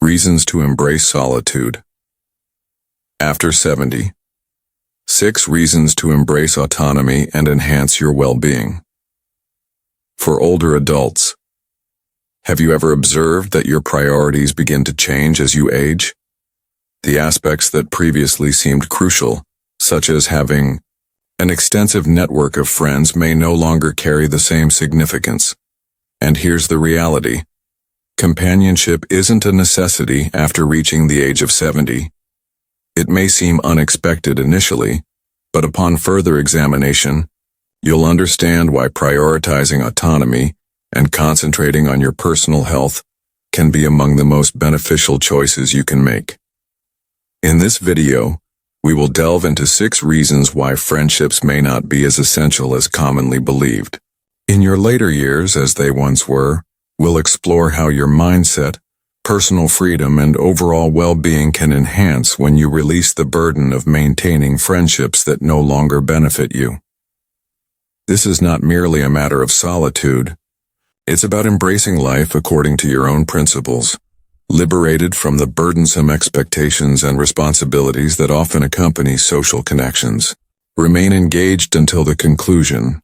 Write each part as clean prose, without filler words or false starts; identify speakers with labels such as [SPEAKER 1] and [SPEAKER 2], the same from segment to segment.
[SPEAKER 1] Reasons to embrace solitude. After 70. 6 reasons to embrace autonomy and enhance your well-being. For older adults, have you ever observed that your priorities begin to change as you age? The aspects that previously seemed crucial, such as having an extensive network of friends, may no longer carry the same significance. And here's the reality. Companionship isn't a necessity after reaching the age of 70. It may seem unexpected initially, but upon further examination, you'll understand why prioritizing autonomy and concentrating on your personal health can be among the most beneficial choices you can make. In this video, we will delve into 6 reasons why friendships may not be as essential as commonly believed. In your later years, as they once were, we'll explore how your mindset, personal freedom, and overall well-being can enhance when you release the burden of maintaining friendships that no longer benefit you. This is not merely a matter of solitude. It's about embracing life according to your own principles, liberated from the burdensome expectations and responsibilities that often accompany social connections. Remain engaged until the conclusion,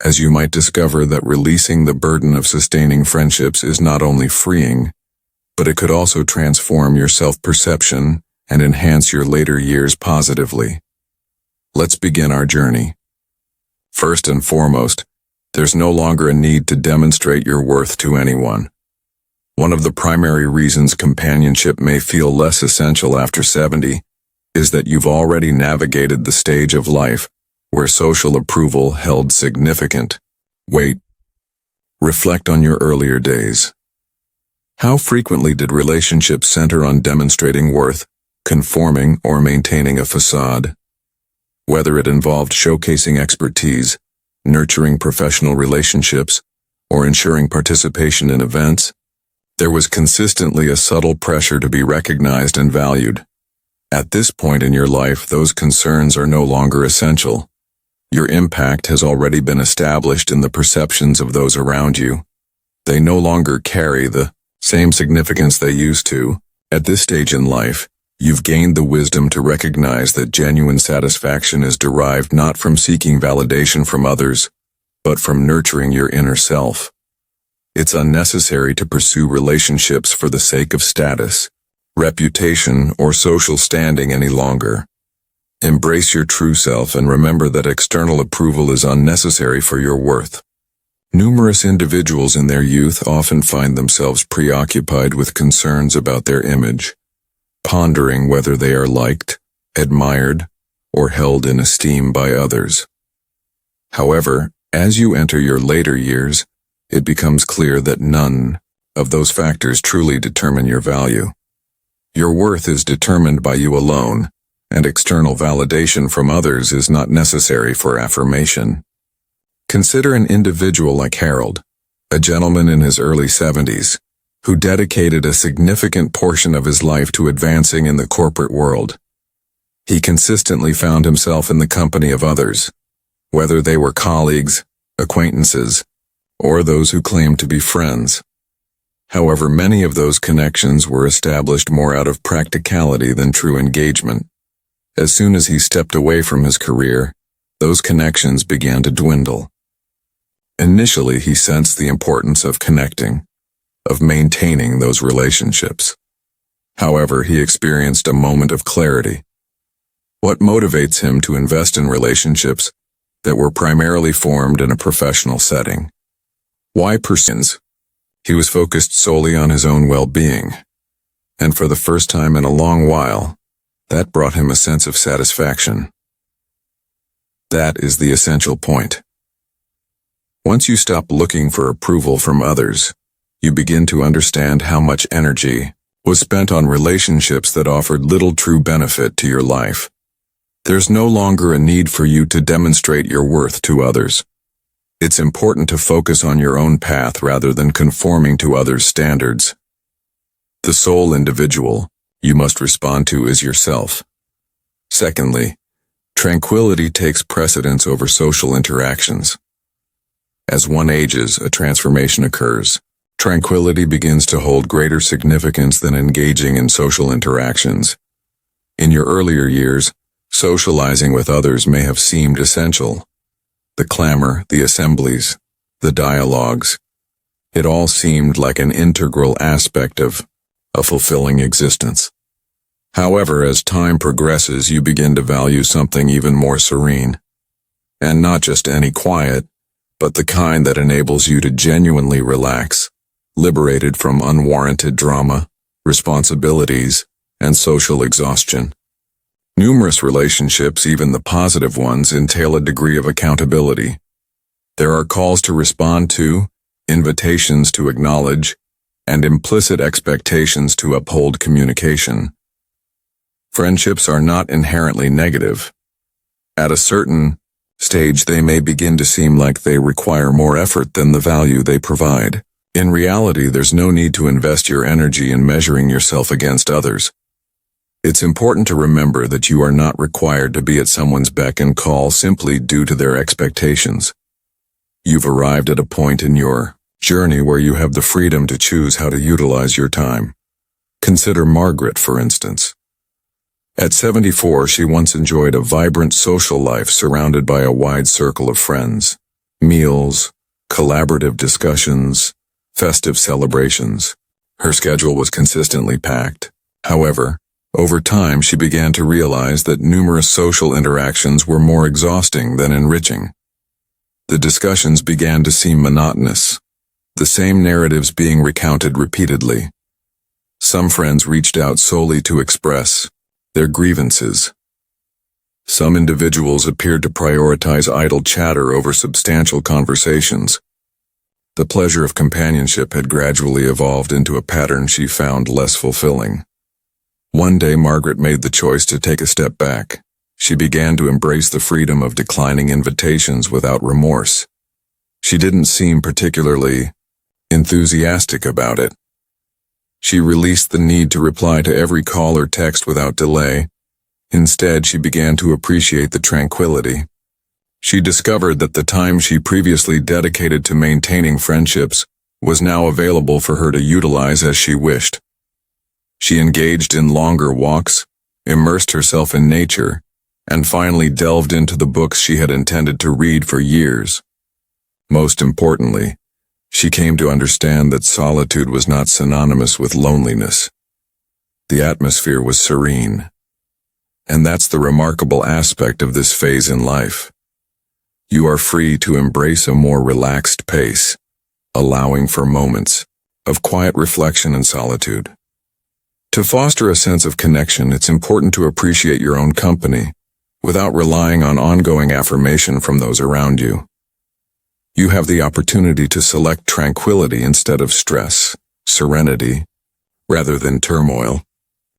[SPEAKER 1] as you might discover that releasing the burden of sustaining friendships is not only freeing, but it could also transform your self-perception and enhance your later years positively. Let's begin our journey. First and foremost, there's no longer a need to demonstrate your worth to anyone. One of the primary reasons companionship may feel less essential after 70 is that you've already navigated the stage of life where social approval held significant weight. Reflect on your earlier days. How frequently did relationships center on demonstrating worth, conforming, or maintaining a facade? Whether it involved showcasing expertise, nurturing professional relationships, or ensuring participation in events, there was consistently a subtle pressure to be recognized and valued. At this point in your life, those concerns are no longer essential. Your impact has already been established in the perceptions of those around you. They no longer carry the same significance they used to. At this stage in life, you've gained the wisdom to recognize that genuine satisfaction is derived not from seeking validation from others, but from nurturing your inner self. It's unnecessary to pursue relationships for the sake of status, reputation, or social standing any longer. Embrace your true self and remember that external approval is unnecessary for your worth. Numerous individuals in their youth often find themselves preoccupied with concerns about their image, pondering whether they are liked, admired, or held in esteem by others. However, as you enter your later years, it becomes clear that none of those factors truly determine your value. Your worth is determined by you alone, and external validation from others is not necessary for affirmation. Consider an individual like Harold, a gentleman in his early 70s, who dedicated a significant portion of his life to advancing in the corporate world. He consistently found himself in the company of others, whether they were colleagues, acquaintances, or those who claimed to be friends. However, many of those connections were established more out of practicality than true engagement. As soon as he stepped away from his career, those connections began to dwindle. Initially, he sensed the importance of connecting, of maintaining those relationships. However, he experienced a moment of clarity. What motivates him to invest in relationships that were primarily formed in a professional setting? Why pursue? He was focused solely on his own well-being, and for the first time in a long while, that brought him a sense of satisfaction. That is the essential point. Once you stop looking for approval from others, you begin to understand how much energy was spent on relationships that offered little true benefit to your life. There's no longer a need for you to demonstrate your worth to others. It's important to focus on your own path rather than conforming to others' standards. The sole individual you must respond to is yourself. Secondly, tranquility takes precedence over social interactions. As one ages, a transformation occurs. Tranquility begins to hold greater significance than engaging in social interactions. In your earlier years, socializing with others may have seemed essential. The clamor, the assemblies, the dialogues, it all seemed like an integral aspect of a fulfilling existence. However, as time progresses, you begin to value something even more serene. And not just any quiet, but the kind that enables you to genuinely relax, liberated from unwarranted drama, responsibilities, and social exhaustion. Numerous relationships, even the positive ones, entail a degree of accountability. There are calls to respond to, invitations to acknowledge, and implicit expectations to uphold communication. Friendships are not inherently negative. At a certain stage, they may begin to seem like they require more effort than the value they provide. In reality, there's no need to invest your energy in measuring yourself against others. It's important to remember that you are not required to be at someone's beck and call simply due to their expectations. You've arrived at a point in your journey where you have the freedom to choose how to utilize your time. Consider Margaret, for instance. At 74, she once enjoyed a vibrant social life surrounded by a wide circle of friends, meals, collaborative discussions, festive celebrations. Her schedule was consistently packed. However, over time she began to realize that numerous social interactions were more exhausting than enriching. The discussions began to seem monotonous, the same narratives being recounted repeatedly. Some friends reached out solely to express their grievances. Some individuals appeared to prioritize idle chatter over substantial conversations. The pleasure of companionship had gradually evolved into a pattern she found less fulfilling. One day, Margaret made the choice to take a step back. She began to embrace the freedom of declining invitations without remorse. She didn't seem particularly enthusiastic about it. She released the need to reply to every call or text without delay. Instead, she began to appreciate the tranquility. She discovered that the time she previously dedicated to maintaining friendships was now available for her to utilize as she wished. She engaged in longer walks, immersed herself in nature, and finally delved into the books she had intended to read for years. Most importantly, she came to understand that solitude was not synonymous with loneliness. The atmosphere was serene. And that's the remarkable aspect of this phase in life. You are free to embrace a more relaxed pace, allowing for moments of quiet reflection and solitude. To foster a sense of connection, it's important to appreciate your own company, without relying on ongoing affirmation from those around you. You have the opportunity to select tranquility instead of stress, serenity, rather than turmoil.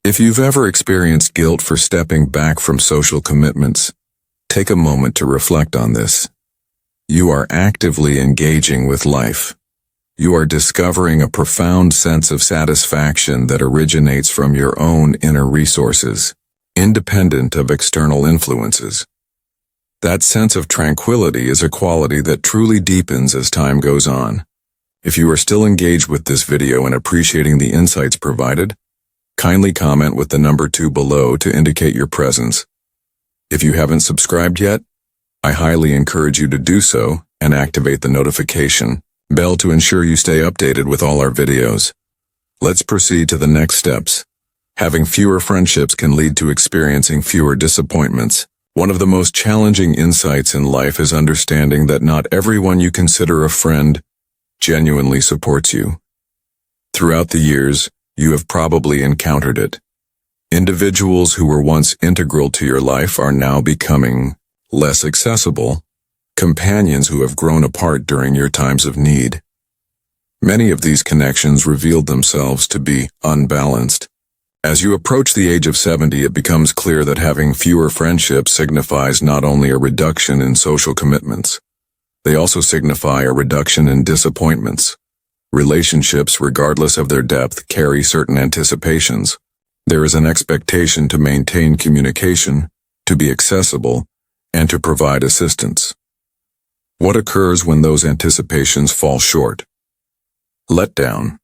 [SPEAKER 1] If you've ever experienced guilt for stepping back from social commitments, take a moment to reflect on this. You are actively engaging with life. You are discovering a profound sense of satisfaction that originates from your own inner resources, independent of external influences. That sense of tranquility is a quality that truly deepens as time goes on. If you are still engaged with this video and appreciating the insights provided, kindly comment with the number 2 below to indicate your presence. If you haven't subscribed yet, I highly encourage you to do so and activate the notification bell to ensure you stay updated with all our videos. Let's proceed to the next steps. Having fewer friendships can lead to experiencing fewer disappointments. One of the most challenging insights in life is understanding that not everyone you consider a friend genuinely supports you. Throughout the years, you have probably encountered it. Individuals who were once integral to your life are now becoming less accessible, companions who have grown apart during your times of need. Many of these connections revealed themselves to be unbalanced. As you approach the age of 70, it becomes clear that having fewer friendships signifies not only a reduction in social commitments, they also signify a reduction in disappointments. Relationships, regardless of their depth, carry certain anticipations. There is an expectation to maintain communication, to be accessible, and to provide assistance. What occurs when those anticipations fall short? Letdown.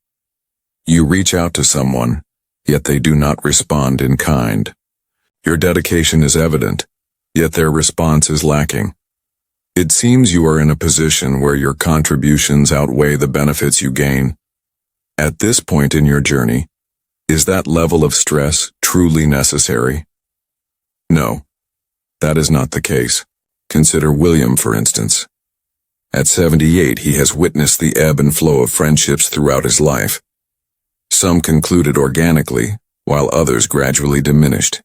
[SPEAKER 1] You reach out to someone, yet they do not respond in kind. Your dedication is evident, yet their response is lacking. It seems you are in a position where your contributions outweigh the benefits you gain. At this point in your journey, is that level of stress truly necessary? No, that is not the case. Consider William, for instance. At 78, he has witnessed the ebb and flow of friendships throughout his life. Some concluded organically, while others gradually diminished.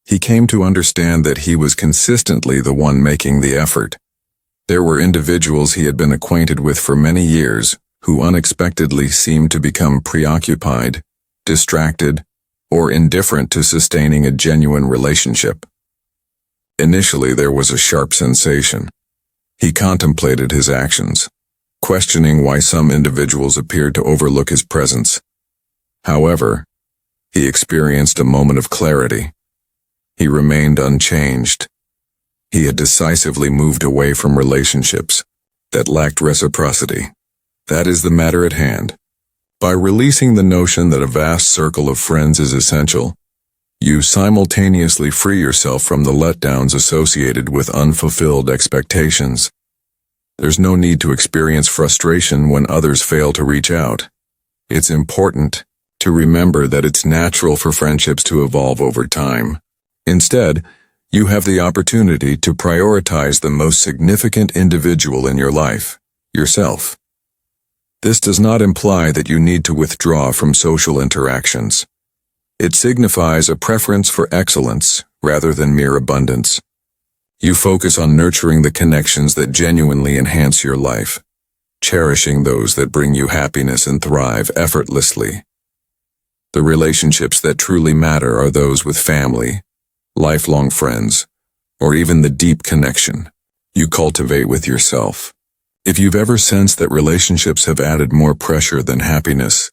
[SPEAKER 1] He came to understand that he was consistently the one making the effort. There were individuals he had been acquainted with for many years who unexpectedly seemed to become preoccupied, distracted, or indifferent to sustaining a genuine relationship. Initially, there was a sharp sensation. He contemplated his actions, questioning why some individuals appeared to overlook his presence. However, he experienced a moment of clarity. He remained unchanged. He had decisively moved away from relationships that lacked reciprocity. That is the matter at hand. By releasing the notion that a vast circle of friends is essential, you simultaneously free yourself from the letdowns associated with unfulfilled expectations. There's no need to experience frustration when others fail to reach out. It's important to remember that it's natural for friendships to evolve over time. Instead, you have the opportunity to prioritize the most significant individual in your life, yourself. This does not imply that you need to withdraw from social interactions. It signifies a preference for excellence rather than mere abundance. You focus on nurturing the connections that genuinely enhance your life, cherishing those that bring you happiness and thrive effortlessly. The relationships that truly matter are those with family, lifelong friends, or even the deep connection you cultivate with yourself. If you've ever sensed that relationships have added more pressure than happiness,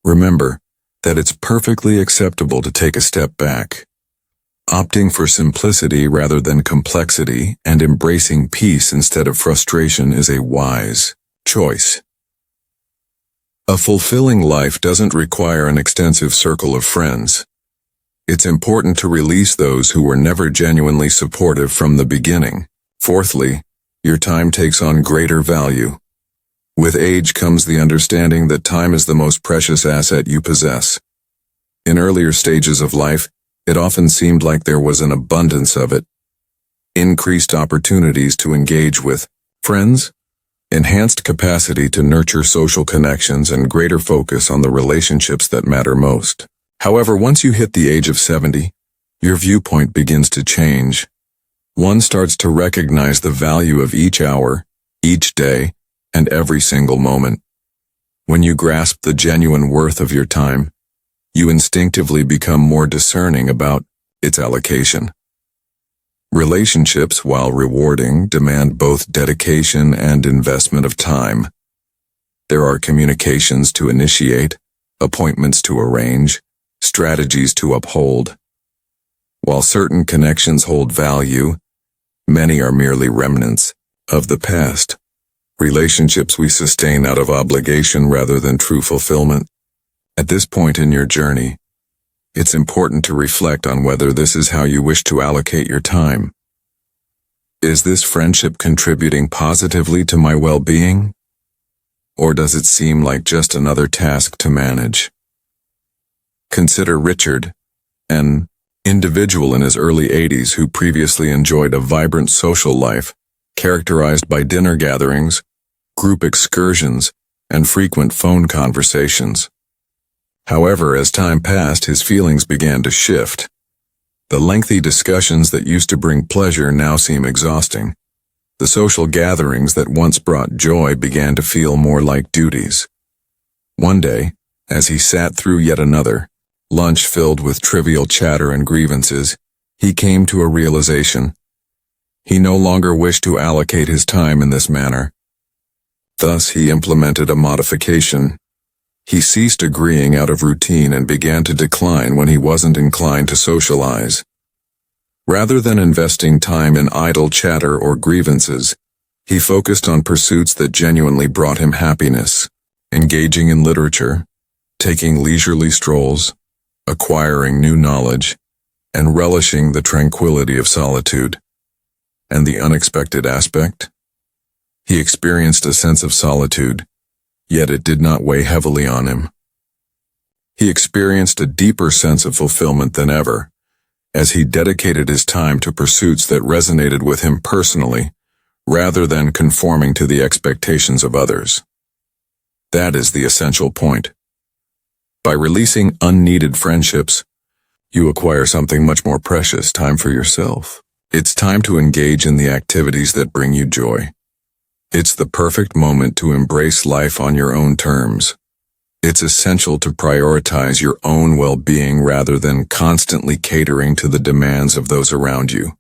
[SPEAKER 1] remember that it's perfectly acceptable to take a step back. Opting for simplicity rather than complexity and embracing peace instead of frustration is a wise choice. A fulfilling life doesn't require an extensive circle of friends. It's important to release those who were never genuinely supportive from the beginning. Fourthly, your time takes on greater value. With age comes the understanding that time is the most precious asset you possess. In earlier stages of life, it often seemed like there was an abundance of it. Increased opportunities to engage with friends, enhanced capacity to nurture social connections, and greater focus on the relationships that matter most. However, once you hit the age of 70, your viewpoint begins to change. One starts to recognize the value of each hour, each day, and every single moment. When you grasp the genuine worth of your time, you instinctively become more discerning about its allocation. Relationships, while rewarding, demand both dedication and investment of time. There are communications to initiate, appointments to arrange, strategies to uphold. While certain connections hold value, many are merely remnants of the past. Relationships we sustain out of obligation rather than true fulfillment. At this point in your journey, it's important to reflect on whether this is how you wish to allocate your time. Is this friendship contributing positively to my well-being? Or does it seem like just another task to manage? Consider Richard, an individual in his early 80s who previously enjoyed a vibrant social life, characterized by dinner gatherings, group excursions, and frequent phone conversations. However, as time passed, his feelings began to shift. The lengthy discussions that used to bring pleasure now seem exhausting. The social gatherings that once brought joy began to feel more like duties. One day, as he sat through yet another lunch filled with trivial chatter and grievances, he came to a realization. He no longer wished to allocate his time in this manner. Thus, he implemented a modification. He ceased agreeing out of routine and began to decline when he wasn't inclined to socialize. Rather than investing time in idle chatter or grievances, he focused on pursuits that genuinely brought him happiness. engaging in literature, taking leisurely strolls, acquiring new knowledge, and relishing the tranquility of solitude. And the unexpected aspect? He experienced a sense of solitude, yet it did not weigh heavily on him. He experienced a deeper sense of fulfillment than ever, as he dedicated his time to pursuits that resonated with him personally, rather than conforming to the expectations of others. That is the essential point. By releasing unneeded friendships, you acquire something much more precious, time for yourself. It's time to engage in the activities that bring you joy. It's the perfect moment to embrace life on your own terms. It's essential to prioritize your own well-being rather than constantly catering to the demands of those around you.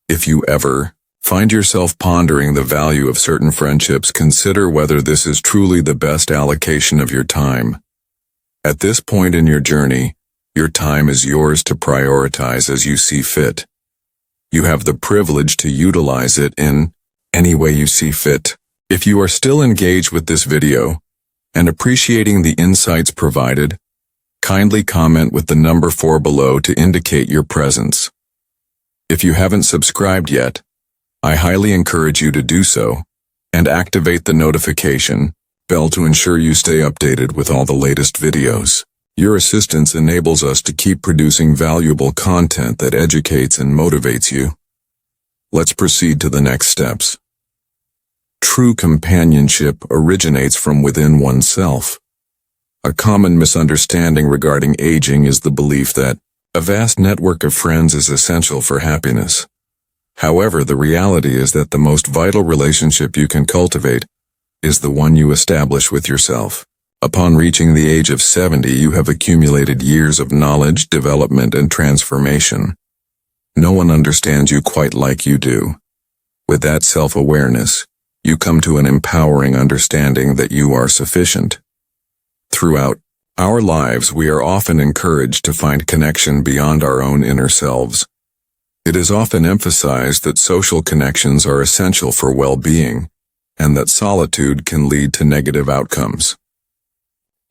[SPEAKER 1] If you ever find yourself pondering the value of certain friendships, consider whether this is truly the best allocation of your time. At this point in your journey, your time is yours to prioritize as you see fit. You have the privilege to utilize it in any way you see fit. If you are still engaged with this video and appreciating the insights provided, kindly comment with the number 4 below to indicate your presence. If you haven't subscribed yet, I highly encourage you to do so and activate the notification bell to ensure you stay updated with all the latest videos. Your assistance enables us to keep producing valuable content that educates and motivates you. Let's proceed to the next steps. True companionship originates from within oneself. A common misunderstanding regarding aging is the belief that a vast network of friends is essential for happiness. However, the reality is that the most vital relationship you can cultivate is the one you establish with yourself. Upon reaching the age of 70, you have accumulated years of knowledge, development, and transformation. No one understands you quite like you do. With that self-awareness, you come to an empowering understanding that you are sufficient. Throughout our lives, we are often encouraged to find connection beyond our own inner selves. It is often emphasized that social connections are essential for well-being, and that solitude can lead to negative outcomes.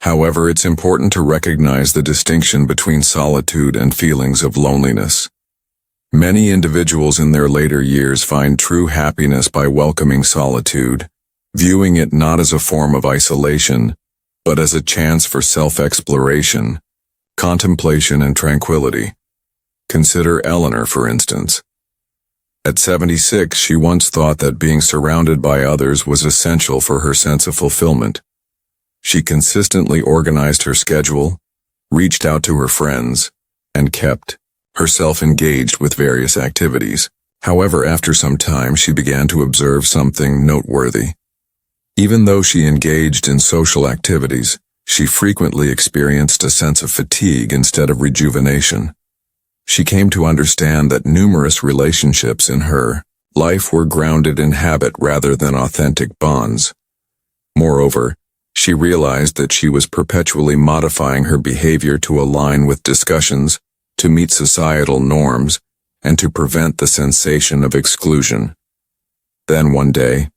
[SPEAKER 1] However, it's important to recognize the distinction between solitude and feelings of loneliness. Many individuals in their later years find true happiness by welcoming solitude, viewing it not as a form of isolation, but as a chance for self-exploration, contemplation, and tranquility. Consider Eleanor, for instance. At 76, she once thought that being surrounded by others was essential for her sense of fulfillment. She consistently organized her schedule, reached out to her friends, and kept herself engaged with various activities. However, after some time, she began to observe something noteworthy. Even though she engaged in social activities, she frequently experienced a sense of fatigue instead of rejuvenation. She came to understand that numerous relationships in her life were grounded in habit rather than authentic bonds. Moreover, she realized that she was perpetually modifying her behavior to align with discussions, to meet societal norms, and to prevent the sensation of exclusion. Then one day,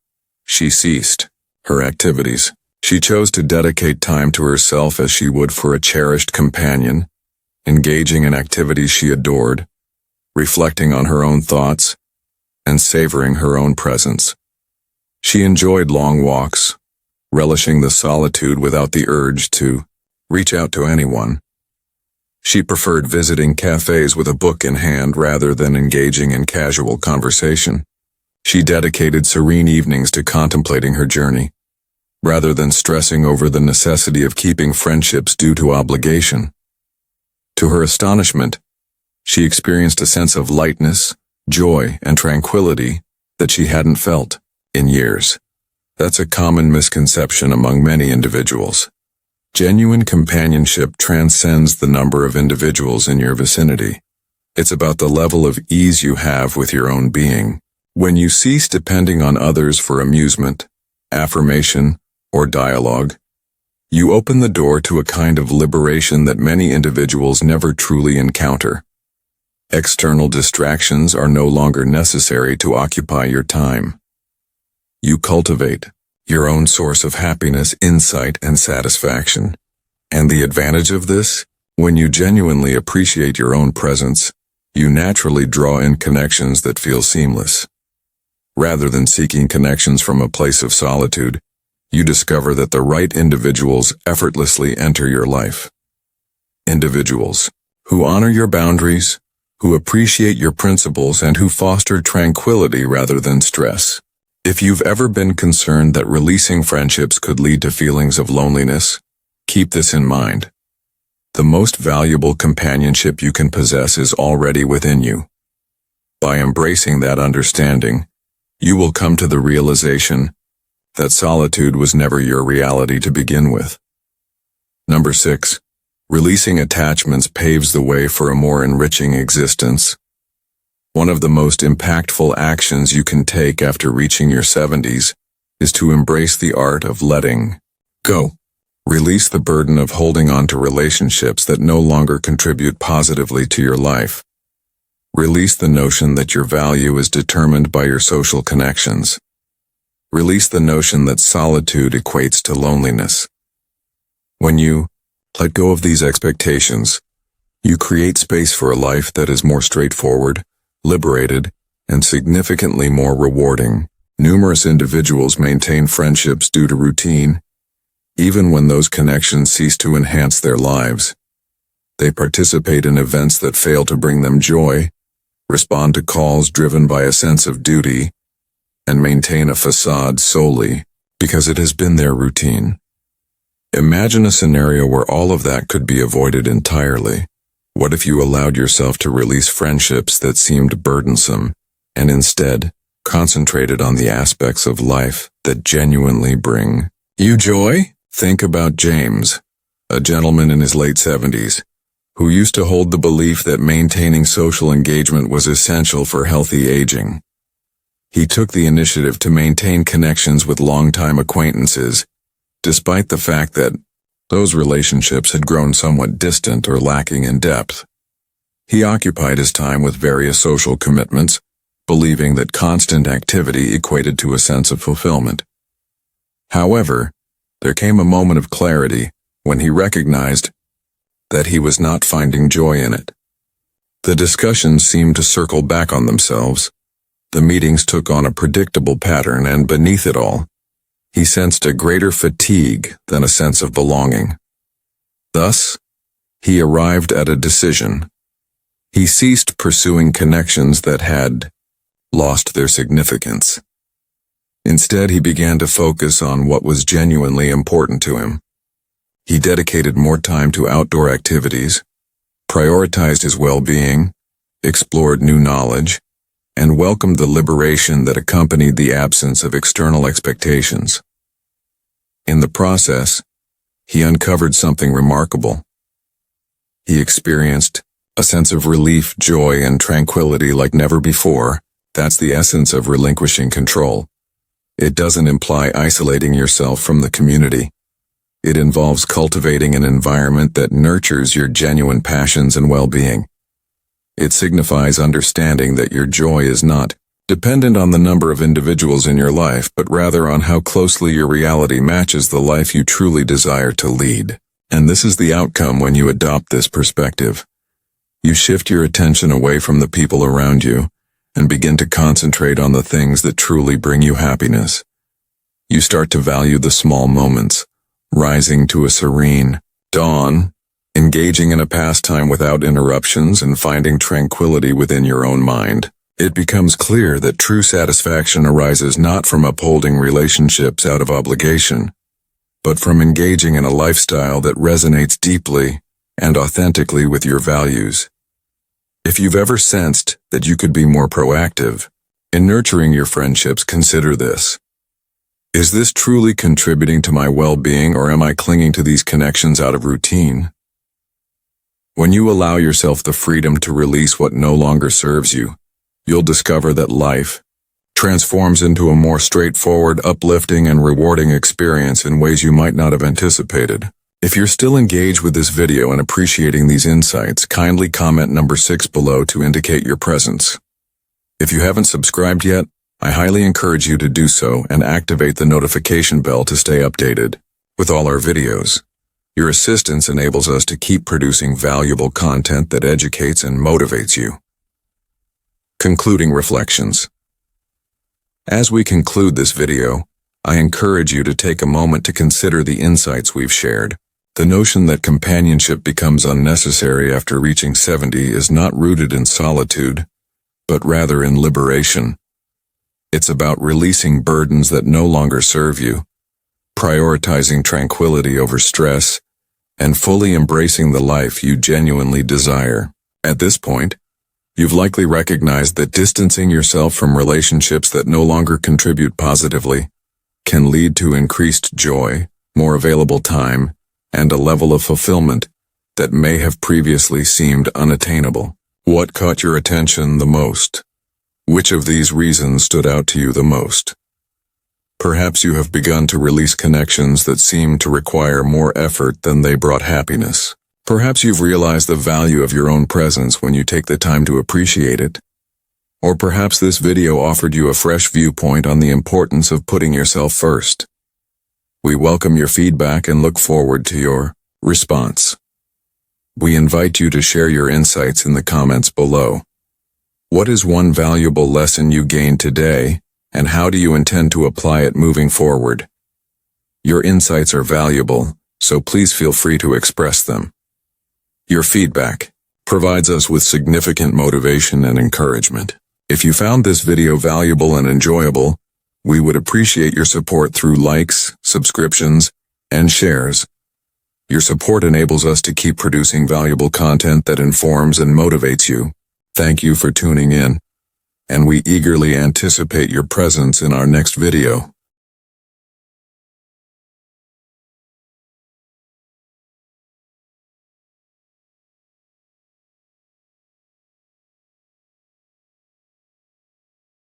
[SPEAKER 1] she ceased her activities. She chose to dedicate time to herself as she would for a cherished companion, engaging in activities she adored, reflecting on her own thoughts, and savoring her own presence. She enjoyed long walks, relishing the solitude without the urge to reach out to anyone. She preferred visiting cafes with a book in hand rather than engaging in casual conversation. She dedicated serene evenings to contemplating her journey, rather than stressing over the necessity of keeping friendships due to obligation. To her astonishment, she experienced a sense of lightness, joy, and tranquility that she hadn't felt in years. That's a common misconception among many individuals. Genuine companionship transcends the number of individuals in your vicinity. It's about the level of ease you have with your own being. When you cease depending on others for amusement, affirmation, or dialogue, you open the door to a kind of liberation that many individuals never truly encounter. External distractions are no longer necessary to occupy your time. You cultivate your own source of happiness, insight, and satisfaction. And the advantage of this? When you genuinely appreciate your own presence, you naturally draw in connections that feel seamless. Rather than seeking connections from a place of solitude, you discover that the right individuals effortlessly enter your life. Individuals who honor your boundaries, who appreciate your principles, and who foster tranquility rather than stress. If you've ever been concerned that releasing friendships could lead to feelings of loneliness, keep this in mind. The most valuable companionship you can possess is already within you. By embracing that understanding, you will come to the realization that solitude was never your reality to begin with. Number 6. Releasing attachments paves the way for a more enriching existence. One of the most impactful actions you can take after reaching your 70s is to embrace the art of letting go. Release the burden of holding on to relationships that no longer contribute positively to your life. Release the notion that your value is determined by your social connections. Release the notion that solitude equates to loneliness. When you let go of these expectations, you create space for a life that is more straightforward, liberated, and significantly more rewarding. Numerous individuals maintain friendships due to routine, even when those connections cease to enhance their lives. They participate in events that fail to bring them joy, respond to calls driven by a sense of duty, and maintain a facade solely because it has been their routine. Imagine a scenario where all of that could be avoided entirely. What if you allowed yourself to release friendships that seemed burdensome and instead concentrated on the aspects of life that genuinely bring you joy? Think about James, a gentleman in his late 70s, who used to hold the belief that maintaining social engagement was essential for healthy aging. He took the initiative to maintain connections with longtime acquaintances, despite the fact that those relationships had grown somewhat distant or lacking in depth. He occupied his time with various social commitments, believing that constant activity equated to a sense of fulfillment. However, there came a moment of clarity when he recognized that he was not finding joy in it. The discussions seemed to circle back on themselves. The meetings took on a predictable pattern, and beneath it all, he sensed a greater fatigue than a sense of belonging. Thus, he arrived at a decision. He ceased pursuing connections that had lost their significance. Instead, he began to focus on what was genuinely important to him. He dedicated more time to outdoor activities, prioritized his well-being, explored new knowledge, and welcomed the liberation that accompanied the absence of external expectations. In the process, he uncovered something remarkable. He experienced a sense of relief, joy, and tranquility like never before. That's the essence of relinquishing control. It doesn't imply isolating yourself from the community. It involves cultivating an environment that nurtures your genuine passions and well-being. It signifies understanding that your joy is not dependent on the number of individuals in your life, but rather on how closely your reality matches the life you truly desire to lead. And this is the outcome when you adopt this perspective. You shift your attention away from the people around you and begin to concentrate on the things that truly bring you happiness. You start to value the small moments, rising to a serene dawn, engaging in a pastime without interruptions, and finding tranquility within your own mind. It becomes clear that true satisfaction arises not from upholding relationships out of obligation, but from engaging in a lifestyle that resonates deeply and authentically with your values. If you've ever sensed that you could be more proactive in nurturing your friendships, consider this. Is this truly contributing to my well-being, or am I clinging to these connections out of routine? When you allow yourself the freedom to release what no longer serves you, you'll discover that life transforms into a more straightforward, uplifting, and rewarding experience in ways you might not have anticipated. If you're still engaged with this video and appreciating these insights, kindly comment number 6 below to indicate your presence. If you haven't subscribed yet, I highly encourage you to do so and activate the notification bell to stay updated with all our videos. Your assistance enables us to keep producing valuable content that educates and motivates you. Concluding reflections. As we conclude this video, I encourage you to take a moment to consider the insights we've shared. The notion that companionship becomes unnecessary after reaching 70 is not rooted in solitude, but rather in liberation. It's about releasing burdens that no longer serve you, prioritizing tranquility over stress, and fully embracing the life you genuinely desire. At this point, you've likely recognized that distancing yourself from relationships that no longer contribute positively can lead to increased joy, more available time, and a level of fulfillment that may have previously seemed unattainable. What caught your attention the most? Which of these reasons stood out to you the most? Perhaps you have begun to release connections that seemed to require more effort than they brought happiness. Perhaps you've realized the value of your own presence when you take the time to appreciate it. Or perhaps this video offered you a fresh viewpoint on the importance of putting yourself first. We welcome your feedback and look forward to your response. We invite you to share your insights in the comments below. What is one valuable lesson you gained today, and how do you intend to apply it moving forward? Your insights are valuable, so please feel free to express them. Your feedback provides us with significant motivation and encouragement. If you found this video valuable and enjoyable, we would appreciate your support through likes, subscriptions, and shares. Your support enables us to keep producing valuable content that informs and motivates you. Thank you for tuning in, and we eagerly anticipate your presence in our next video.